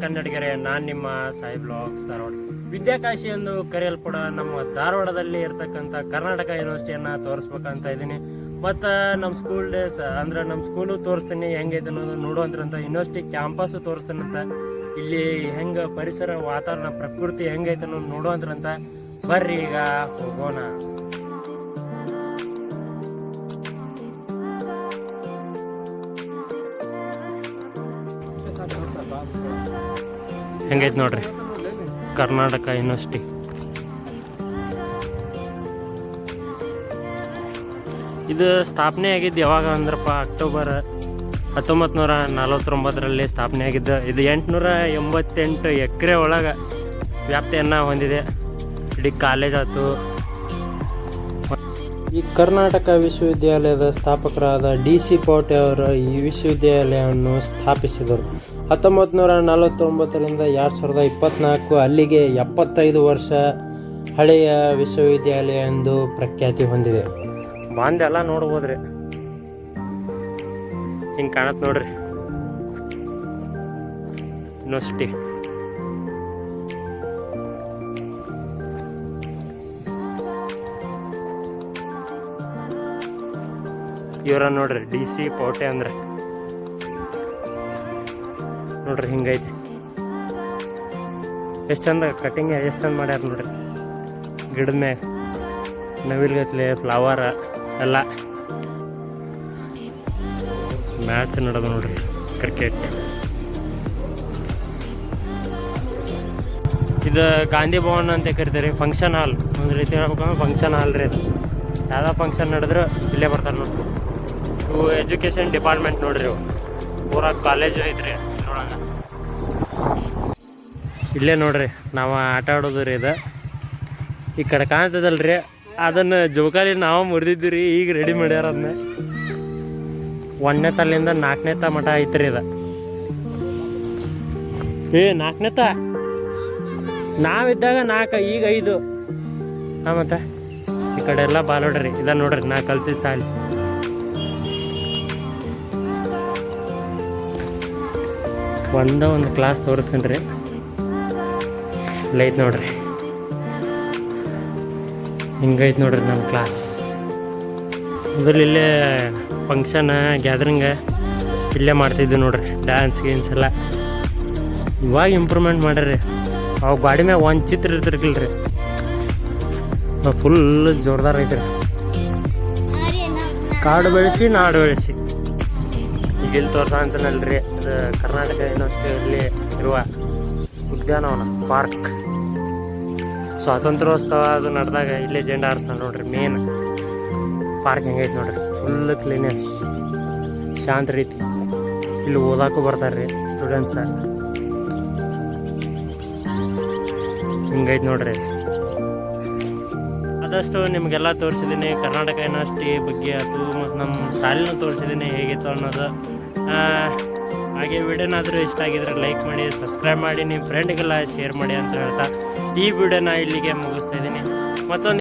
ಕನ್ನಡಿಗರೇ, ನಾನು ನಿಮ್ಮ ಸಾಯಿ ಬ್ಲಾಗ್ಸ್ ಧಾರವಾಡ. ವಿದ್ಯಾಕಾಶಿ ಎಂದು ಕರೆಯಲ್ಪಡ ನಮ್ಮ ಧಾರವಾಡದಲ್ಲಿ ಇರ್ತಕ್ಕಂಥ ಕರ್ನಾಟಕ ಯೂನಿವರ್ಸಿಟಿಯನ್ನು ತೋರಿಸ್ಬೇಕಂತ ಇದ್ದೀನಿ. ಮತ್ತು ನಮ್ಮ ಸ್ಕೂಲ್ ಡೇಸ್ ಅಂದ್ರೆ ನಮ್ಮ ಸ್ಕೂಲು ತೋರಿಸ್ತೀನಿ ಹೆಂಗೈತೆ ಅನ್ನೋದು ನೋಡುವಂತ ಯೂನಿವರ್ಸಿಟಿ ಕ್ಯಾಂಪಸ್ಸು ತೋರಿಸ್ತೀನಂತ. ಇಲ್ಲಿ ಹೆಂಗೆ ಪರಿಸರ ವಾತಾವರಣ ಪ್ರಕೃತಿ ಹೆಂಗೈತೆ ಅನ್ನೋದು ನೋಡುವಂತ. ಬರ್ರಿ ಈಗ ಹೋಗೋಣ. ಹೆಂಗೈತೆ ನೋಡ್ರಿ ಕರ್ನಾಟಕ ಯೂನಿವರ್ಸಿಟಿ. ಇದು ಸ್ಥಾಪನೆ ಆಗಿದ್ದು ಯಾವಾಗ ಅಂದ್ರಪ್ಪ ಅಕ್ಟೋಬರ್ 1949ರಲ್ಲಿ ಸ್ಥಾಪನೆ ಆಗಿದ್ದು. ಇದು 888 ಎಕರೆ ಒಳಗೆ ವ್ಯಾಪ್ತಿಯನ್ನು ಹೊಂದಿದೆ. ಇಡೀ ಕಾಲೇಜ್ ಆಯ್ತು. ಈ ಕರ್ನಾಟಕ ವಿಶ್ವವಿದ್ಯಾಲಯದ ಸ್ಥಾಪಕರಾದ DC ಪೌಟೆ ಅವರು ಈ ವಿಶ್ವವಿದ್ಯಾಲಯವನ್ನು ಸ್ಥಾಪಿಸಿದರು. 1949ರಿಂದ 2024 ಅಲ್ಲಿಗೆ 75 ವರ್ಷ ಹಳೆಯ ವಿಶ್ವವಿದ್ಯಾಲಯ ಎಂದು ಪ್ರಖ್ಯಾತಿ ಹೊಂದಿದೆ. ಬಾಂದೆಲ್ಲ ನೋಡ್ಬೋದ್ರಿ, ಹಿಂಗೆ ಕಾಣತ್ ನೋಡ್ರಿ ಯೂನಿವರ್ಸಿಟಿ. ಇವರ ನೋಡ್ರಿ DC ಪೌಟೆ ಅಂದ್ರೆ ನೋಡ್ರಿ ಹಿಂಗೈತಿ. ಎಷ್ಟು ಚಂದ ಕಟಿಂಗ್, ಎಷ್ಟು ಚಂದ ಮಾಡ್ಯಾರ ನೋಡ್ರಿ. ಗಿಡದ ಮ್ಯಾಗ ನವಿಲ್ಗತ್ಲೆ ಫ್ಲವರ್ ಎಲ್ಲ. ಮ್ಯಾಚ್ ನಡೆದ ನೋಡ್ರಿ ಕ್ರಿಕೆಟ್. ಇದು ಗಾಂಧಿ ಭವನ್ ಅಂತ ಕರಿತಾರೆ. ಫಂಕ್ಷನ್ ಹಾಲ್ ಒಂದು ರೀತಿ ಹೇಳ್ಬೇಕಂದ್ರೆ ಫಂಕ್ಷನ್ ಹಾಲ್ ರೀ. ಅದು ಯಾವುದೋ ಫಂಕ್ಷನ್ ನಡೆದ್ರೆ ಇಲ್ಲೇ ಬರ್ತಾರೆ ನೋಡ್ರಿ. ಇವು ಎಜುಕೇಷನ್ ಡಿಪಾರ್ಟ್ಮೆಂಟ್ ನೋಡ್ರಿ. ಇವು ಪೂರಾ ಕಾಲೇಜು ಐತ್ರಿ ನೋಡೋಣ. ಇಲ್ಲೇ ನೋಡ್ರಿ ನಾವು ಆಟ ಆಡೋದು ರೀ. ಇದು ಈ ಕಡೆ ಕಾಣ್ತದಲ್ರಿ, ಅದನ್ನು ಜೋಕಾಲಿ ನಾವು ಮುರಿದಿದ್ದು ರೀ. ಈಗ ರೆಡಿ ಮಾಡ್ಯಾರ ಅದನ್ನ. 1ನೇ ತಲ್ಲಿಂದ 4ನೇ ತ ಮಠ ಐತ್ರಿ ಇದು. 4ನೇ ತ ನಾವಿದ್ದಾಗ 4, ಈಗ 5. ಮತ್ತು ಈ ಕಡೆ ಎಲ್ಲ ಬಾಲೋಡ್ರಿ. ಇದ ನೋಡ್ರಿ ನಾ ಕಲ್ತಿದ್ದ ಸಾಲಿ. ಒಂದು ಕ್ಲಾಸ್ ತೋರಿಸ್ತೀನಿ ರೀ. ಇಲ್ಲೈತೆ ನೋಡ್ರಿ, ಹಿಂಗೈತೆ ನೋಡ್ರಿ ನಮ್ಮ ಕ್ಲಾಸ್. ಮೊದಲು ಇಲ್ಲೇ ಫಂಕ್ಷನ್ ಗ್ಯಾದರಿಂಗ್ ಇಲ್ಲೇ ಮಾಡ್ತಿದ್ವಿ ನೋಡ್ರಿ. ಡ್ಯಾನ್ಸ್ ಗೀನ್ಸ್ ಎಲ್ಲ ಇವಾಗ ಇಂಪ್ರೂವ್ಮೆಂಟ್ ಮಾಡ್ಯಾರಿ. ಅವಾಗ ಬಾಡಿ ಮ್ಯಾಗ ಒಂದು ಚಿತ್ರ ಇರ್ತಿರ್ಕಿಲ್ರಿ, ಫುಲ್ ಜೋರ್ದಾರ ಐತ್ರಿ. ಕಾಡು ಬೆಳೆಸಿ ನಾಡು ಬೆಳೆಸಿ. ಈಗ ಇಲ್ಲಿ ತೋರ್ಸಂತನಲ್ರಿ, ಅದು ಕರ್ನಾಟಕ ಯೂನಿವರ್ಸಿಟಿಯಲ್ಲಿ ಇರುವ ಉದ್ಯಾನವನ ಪಾರ್ಕ್. ಸ್ವಾತಂತ್ರ್ಯೋತ್ಸವ ಅದು ನಡೆದಾಗ ಇಲ್ಲೇ ಜೆಂಡ ಹಾರಿಸ್ತಾನೆ ನೋಡ್ರಿ. ಮೇನ್ ಪಾರ್ಕ್ ಹೆಂಗೈತೆ ನೋಡ್ರಿ, ಫುಲ್ ಕ್ಲೀನೆಸ್, ಶಾಂತ ರೀತಿ. ಇಲ್ಲಿ ಓದಾಕು ಬರ್ತಾರೆ ರೀ ಸ್ಟೂಡೆಂಟ್ಸ. ಹಿಂಗೈತೆ ನೋಡ್ರಿ. ಆದಷ್ಟು ನಿಮಗೆಲ್ಲ ತೋರಿಸಿದ್ದೀನಿ ಕರ್ನಾಟಕ ಯೂನಿವರ್ಸಿಟಿ ಬಗ್ಗೆ ಆಯ್ತು, ಮತ್ತು ನಮ್ಮ ಶಾಲೆನೂ ತೋರಿಸಿದ್ದೀನಿ ಹೇಗಿತ್ತು ಅನ್ನೋದು. ಹಾಗೆ ವಿಡಿಯೋನಾದರೂ ಇಷ್ಟ ಆಗಿದ್ರೆ ಲೈಕ್ ಮಾಡಿ, ಸಬ್ಸ್ಕ್ರೈಬ್ ಮಾಡಿ, ನಿಮ್ಮ ಫ್ರೆಂಡ್ಗೆಲ್ಲ ಶೇರ್ ಮಾಡಿ ಅಂತ ಹೇಳ್ತಾ ಈ ವಿಡಿಯೋನ ಇಲ್ಲಿಗೆ ಮುಗಿಸ್ತಾ ಇದ್ದೀನಿ. ಮತ್ತೊಂದು